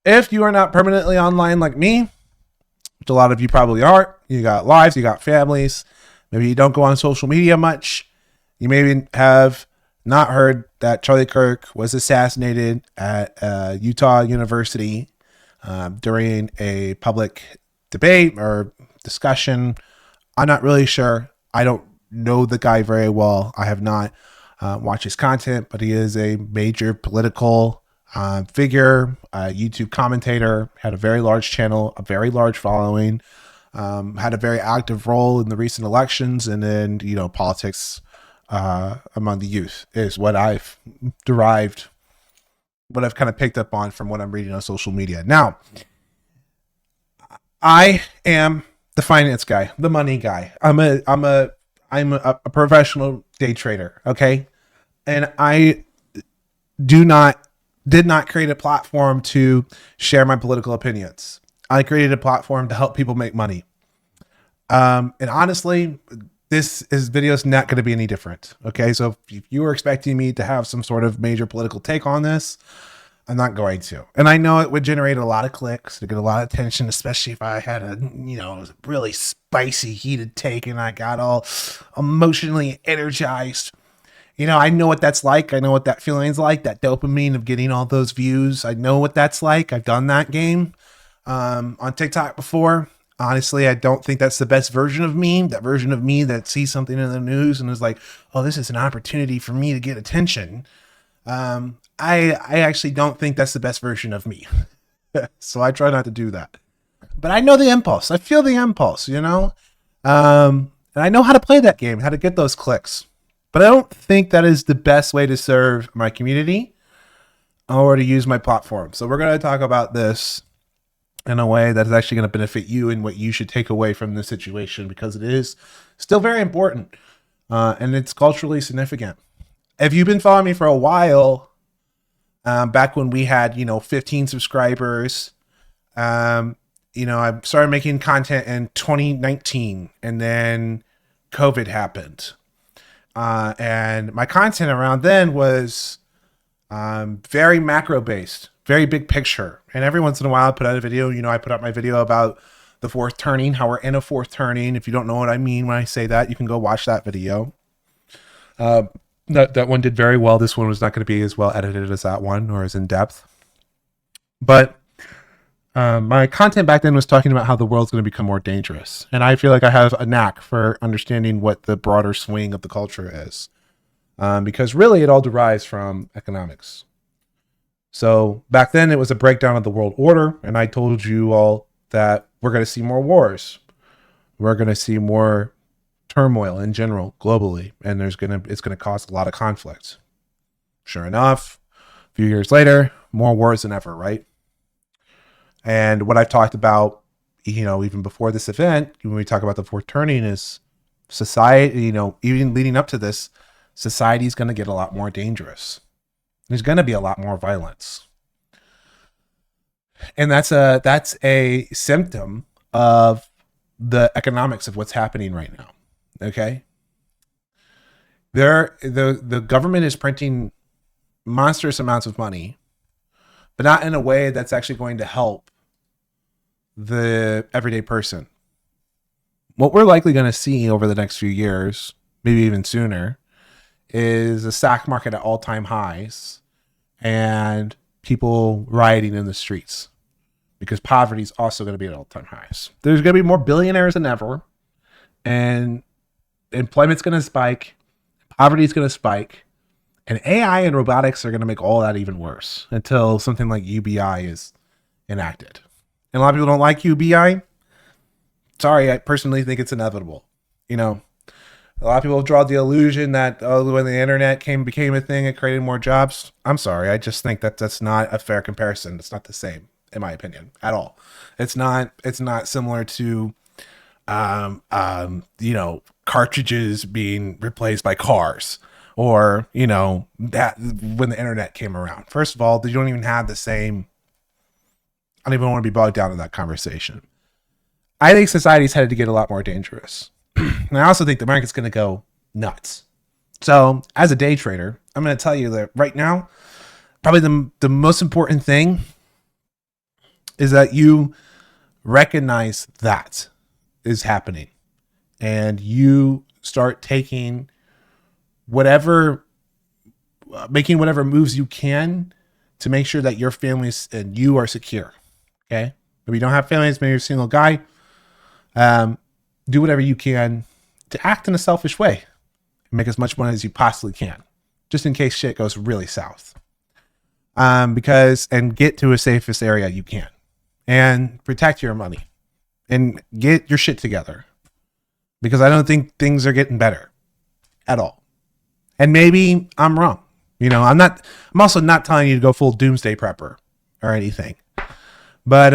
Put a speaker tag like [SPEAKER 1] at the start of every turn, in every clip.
[SPEAKER 1] If you are not permanently online like me, which a lot of you probably aren't, you got lives, you got families, maybe you don't go on social media much, you maybe have not heard that Charlie Kirk was assassinated at Utah University during a public debate or discussion. I'm not really sure. I don't know the guy very well. I have not watched his content, but he is a major political figure, YouTube commentator, had a very large channel, a very large following, had a very active role in the recent elections, and then, politics among the youth is what I've derived, what I've kind of picked up on from what I'm reading on social media. Now, I am the finance guy, the money guy. I'm a professional day trader. Okay. And I did not create a platform to share my political opinions. I created a platform to help people make money. And honestly, this video is not going to be any different. Okay. So if you were expecting me to have some sort of major political take on this, I'm not going to. And I know it would generate a lot of clicks to get a lot of attention, especially if I had a, really spicy, heated take and I got all emotionally energized. I know what that's like. I know what that feeling's like, that dopamine of getting all those views. I know what that's like. I've done that game on TikTok before. Honestly, I don't think that's the best version of me. That version of me that sees something in the news and is like, oh, this is an opportunity for me to get attention. I actually don't think that's the best version of me. So I try not to do that. But I know the impulse. I feel the impulse, and I know how to play that game, how to get those clicks. But I don't think that is the best way to serve my community or to use my platform. So we're going to talk about this in a way that is actually going to benefit you and what you should take away from this situation, because it is still very important and it's culturally significant. If you've been following me for a while, back when we had, 15 subscribers, I started making content in 2019 and then COVID happened. And my content around then was very macro based, very big picture. And every once in a while I put out a video, I put out my video about the fourth turning, how we're in a fourth turning. If you don't know what I mean when I say that, you can go watch that video. That one did very well. This one was not going to be as well edited as that one or as in depth. But my content back then was talking about how the world's going to become more dangerous. And I feel like I have a knack for understanding what the broader swing of the culture is. Because really it all derives from economics. So back then it was a breakdown of the world order. And I told you all that we're going to see more wars. We're going to see more turmoil in general globally. And it's going to cause a lot of conflict. Sure enough, a few years later, more wars than ever, right? And what I've talked about, even before this event, when we talk about the fourth turning, is society, even leading up to this, society is going to get a lot more dangerous. There's going to be a lot more violence. And that's a symptom of the economics of what's happening right now. Okay. The government is printing monstrous amounts of money, but not in a way that's actually going to help the everyday person. What we're likely going to see over the next few years, maybe even sooner, is a stock market at all-time highs and people rioting in the streets, because poverty is also going to be at all-time highs. There's going to be more billionaires than ever, and employment's going to spike, poverty is going to spike, and AI and robotics are going to make all that even worse until something like UBI is enacted. And a lot of people don't like UBI. Sorry, I personally think it's inevitable. A lot of people draw the illusion that when the internet became a thing, it created more jobs. I'm sorry, I just think that that's not a fair comparison. It's not the same, in my opinion, at all. It's not similar to cartridges being replaced by cars, or that when the internet came around. First of all, you don't even have the same. I don't even want to be bogged down in that conversation. I think society's headed to get a lot more dangerous. And I also think the market's going to go nuts. So as a day trader, I'm going to tell you that right now, probably the most important thing is that you recognize that is happening and you start taking whatever, making whatever moves you can to make sure that your families and you are secure. Okay. If you don't have families, maybe you're a single guy, do whatever you can to act in a selfish way and make as much money as you possibly can, just in case shit goes really south. And get to a safest area you can and protect your money and get your shit together, because I don't think things are getting better at all. And maybe I'm wrong. I'm also not telling you to go full doomsday prepper or anything. But,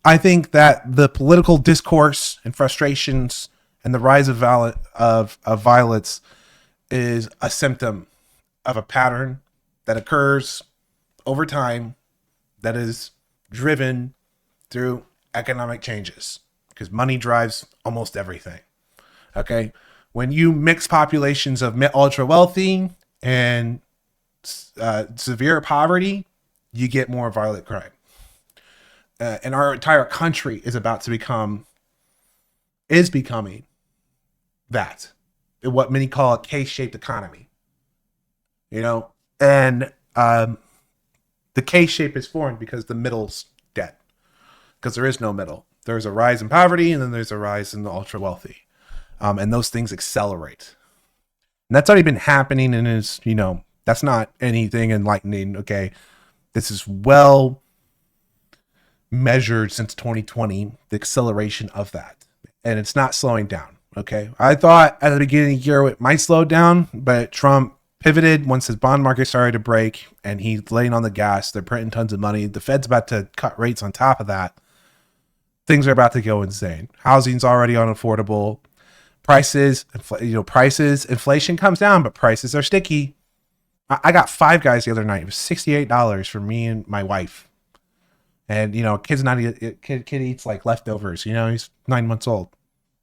[SPEAKER 1] I think that the political discourse and frustrations and the rise of violence is a symptom of a pattern that occurs over time that is driven through economic changes, because money drives almost everything. Okay. When you mix populations of ultra wealthy and severe poverty, you get more violent crime. And our entire country is becoming that, what many call a K-shaped economy. And the K-shape is formed because the middle's dead, because there is no middle. There's a rise in poverty, and then there's a rise in the ultra wealthy, and those things accelerate. And that's already been happening, and is that's not anything enlightening. Okay, this is well measured since 2020, the acceleration of that, and it's not slowing down. Okay, I thought at the beginning of the year it might slow down, but Trump pivoted once his bond market started to break, and he's laying on the gas. They're printing tons of money. The Fed's about to cut rates on top of that. Things are about to go insane. Housing's already unaffordable. Inflation comes down, but prices are sticky. I got Five Guys the other night. It was $68 for me and my wife. And, kid eats like leftovers. He's 9 months old.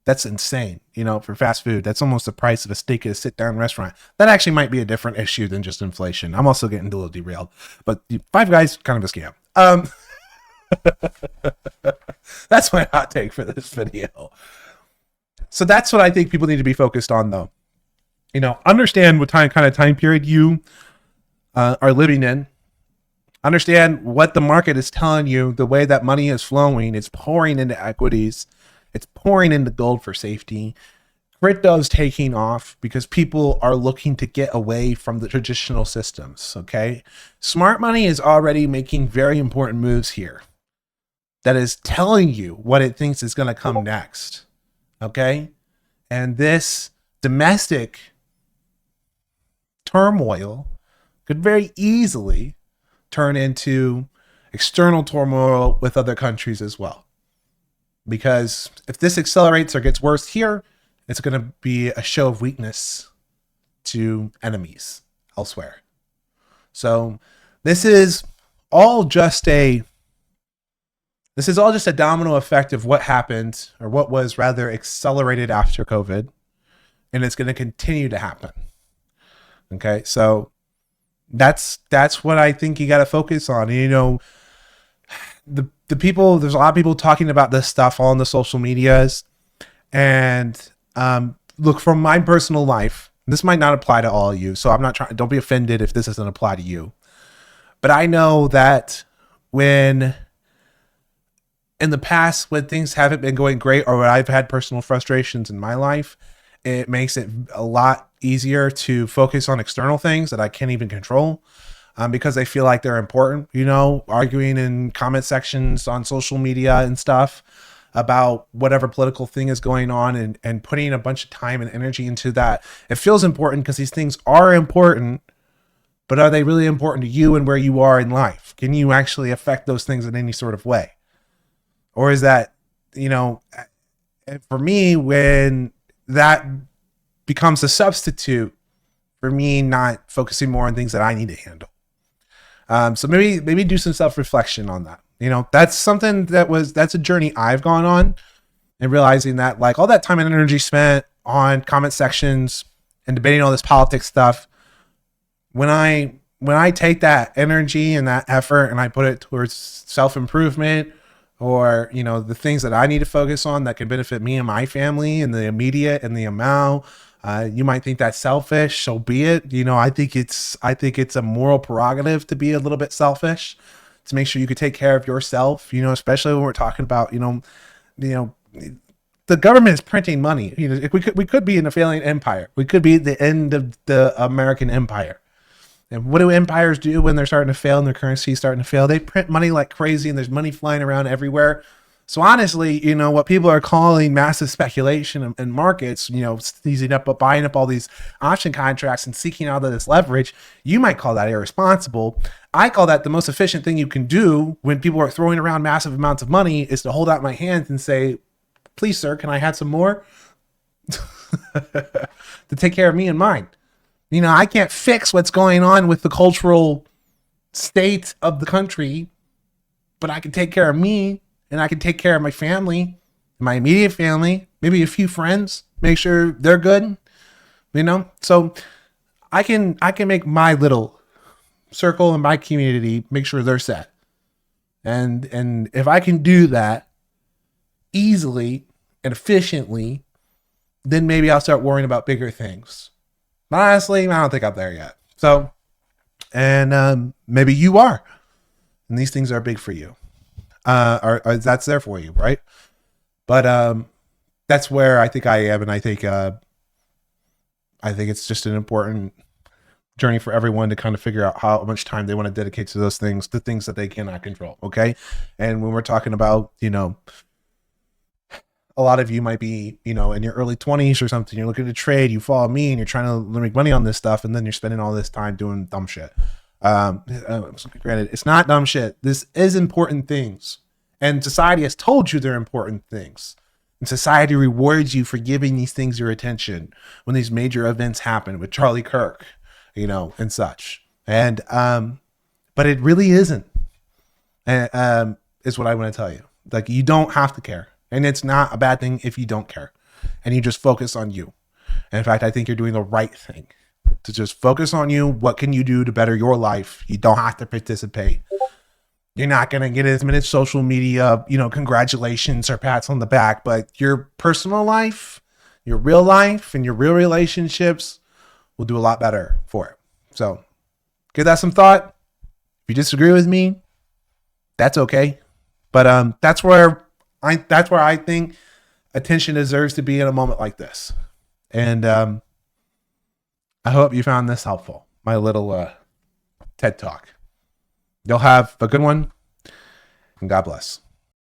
[SPEAKER 1] That's insane, for fast food. That's almost the price of a steak at a sit-down restaurant. That actually might be a different issue than just inflation. I'm also getting a little derailed. But Five Guys, kind of a scam. That's my hot take for this video. So that's what I think people need to be focused on, though. Understand what kind of time period you are living in. Understand what the market is telling you. The way that money is flowing, it's pouring into equities. It's pouring into gold for safety. Crypto's taking off because people are looking to get away from the traditional systems. Okay. Smart money is already making very important moves here. That is telling you what it thinks is going to come next. Okay. And this domestic turmoil could very easily turn into external turmoil with other countries as well. Because if this accelerates or gets worse here, it's going to be a show of weakness to enemies elsewhere. So this is all just a domino effect of what happened, or what was rather accelerated after COVID, and it's going to continue to happen. Okay, so that's what I think you got to focus on. The people, there's a lot of people talking about this stuff on the social medias, and look, from my personal life, this might not apply to all of you, so don't be offended if this doesn't apply to you. But I know that when in the past, when things haven't been going great, or when I've had personal frustrations in my life, it makes it a lot easier to focus on external things that I can't even control. Because they feel like they're important, arguing in comment sections on social media and stuff about whatever political thing is going on, and putting a bunch of time and energy into that. It feels important because these things are important, but are they really important to you and where you are in life? Can you actually affect those things in any sort of way? Or is that, for me, when that becomes a substitute for me not focusing more on things that I need to handle. So maybe do some self-reflection on that. That's something that's a journey I've gone on, and realizing that, like, all that time and energy spent on comment sections and debating all this politics stuff, when when I take that energy and that effort and I put it towards self-improvement, or, you know, the things that I need to focus on that can benefit me and my family and the immediate and the amount, you might think that's selfish, so be it. You know, I think it's a moral prerogative to be a little bit selfish, to make sure you could take care of yourself, you know, especially when we're talking about, you know, the government is printing money. You know, we could be in a failing empire. We could be at the end of the American empire. And what do empires do when they're starting to fail and their currency is starting to fail? They print money like crazy, and there's money flying around everywhere. So honestly, you know, what people are calling massive speculation in markets, you know, seizing up, buying up all these option contracts and seeking out of this leverage, you might call that irresponsible. I call that the most efficient thing you can do when people are throwing around massive amounts of money, is to hold out my hands and say, please, sir, can I have some more to take care of me and mine? You know, I can't fix what's going on with the cultural state of the country, but I can take care of me, and I can take care of my family, my immediate family, maybe a few friends, make sure they're good, you know? So I can make my little circle and my community, make sure they're set. And if I can do that easily and efficiently, then maybe I'll start worrying about bigger things. But honestly, I don't think I'm there yet. So, and maybe you are, and these things are big for you. Or that's there for you, right? But that's where I think I am, and I think it's just an important journey for everyone to kind of figure out how much time they want to dedicate to those things, the things that they cannot control. Okay, and when we're talking about, you know, a lot of you might be, you know, in your early 20s or something, you're looking to trade, you follow me, and you're trying to make money on this stuff, and then you're spending all this time doing dumb shit. Granted, it's not dumb shit. This is important things. And society has told you they're important things. And society rewards you for giving these things your attention when these major events happen with Charlie Kirk, you know, and such. And, but it really isn't, is what I want to tell you. Like, you don't have to care. And it's not a bad thing if you don't care. And you just focus on you. And in fact, I think you're doing the right thing. To just focus on you. What can you do to better your life? You don't have to participate. You're not going to get as many social media, you know, congratulations or pats on the back, but your personal life, your real life, and your real relationships will do a lot better for it. So give that some thought. If you disagree with me, that's okay. But that's where I think attention deserves to be in a moment like this. And I hope you found this helpful, my little TED Talk. You'll have a good one, and God bless.